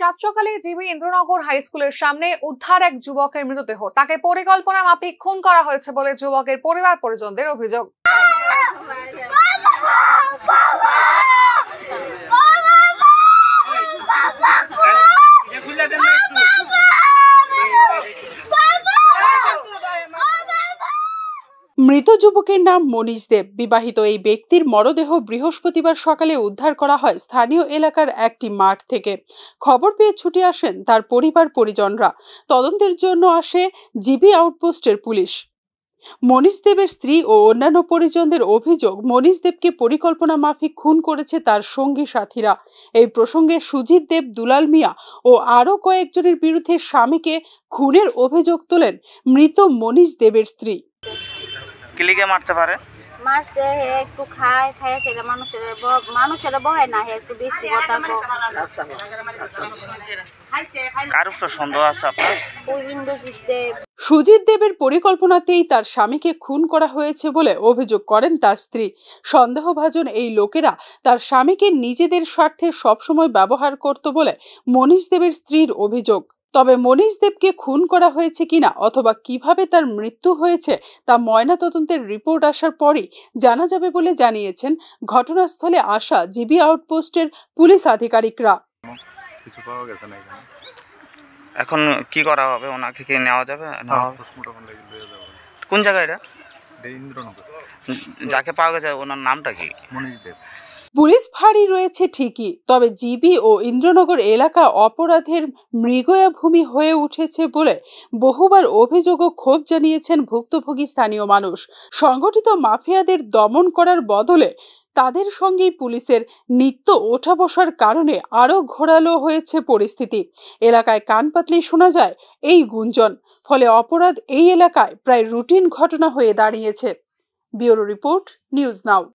সাত সকালে GB Indranagar high স্কুলের সামনে উদ্ধার এক যুবকের মৃতদেহ। তাকে পরিকল্পনা মাফিক খুন করা হয়েছে বলে যুবকের পরিবার পরিজনদের অভিযোগ। মৃত যুবকের নাম মনীষ দেব। বিবাহিত এই ব্যক্তির মরদেহ বৃহস্পতিবার সকালে উদ্ধার করা হয় স্থানীয় এলাকার একটি মাঠ থেকে। খবর পেয়ে ছুটে আসেন তার পরিবার পরিজনরা। তদন্তের জন্য আসে জিবি আউটপোস্টের পুলিশ। মনীষ দেবের স্ত্রী ও অন্যান্য পরিজনদের অভিযোগ, মনীষ দেবকে পরিকল্পনা মাফিক খুন করেছে তার সঙ্গী সাথীরা। এই প্রসঙ্গে সুজিত দেব, দুলাল মিয়া ও আরও কয়েকজনের বিরুদ্ধে স্বামীকে খুনের অভিযোগ তোলেন মৃত মনীষ দেবের স্ত্রী। কিলিকে মারতে পারে? মারতে একটু খায় সেটা মানুষের বহে না, একটু বেশি কথা কো। কার উপর সন্দেহ আছে আপনার? ওই ইন্দ্রজিৎ দেব। সুজিত দেবের পরিকল্পনাতেই তার স্বামীকে খুন করা হয়েছে বলে অভিযোগ করেন তার স্ত্রী। সন্দেহভাজন এই লোকেরা তার স্বামীকে নিজেদের স্বার্থে সবসময় ব্যবহার করত বলে মনীষ দেবের স্ত্রীর অভিযোগ। তবে মনীষ দেবকে খুন করা হয়েছে কিনা অথবা কিভাবে তার মৃত্যু হয়েছে তা ময়নাতদন্তের রিপোর্ট আসার পরই জানা যাবে বলে জানিয়েছেন ঘটনাস্থলে আসা জিবি আউটপোস্টের পুলিশ আধিকারিকরা। এখন কি করা হবে? ওনাকে কি নেওয়া যাবে? কোন জায়গায় এটা? যাকে পাওয়া গেছে ওনার নামটা কি? মনীষ দেব। পুলিশ ফাঁড়ি রয়েছে ঠিকই, তবে জিবি ও ইন্দ্রনগর এলাকা অপরাধের মৃগয়া ভূমি হয়ে উঠেছে বলে বহুবার অভিযোগ ও ক্ষোভ জানিয়েছেন ভুক্তভোগী স্থানীয় মানুষ। সংগঠিত মাফিয়াদের দমন করার বদলে তাদের সঙ্গেই পুলিশের নিত্য ওঠা বসার কারণে আরও ঘোরালো হয়েছে পরিস্থিতি। এলাকায় কান পাতলেই শোনা যায় এই গুঞ্জন। ফলে অপরাধ এই এলাকায় প্রায় রুটিন ঘটনা হয়ে দাঁড়িয়েছে। Bureau report, news now.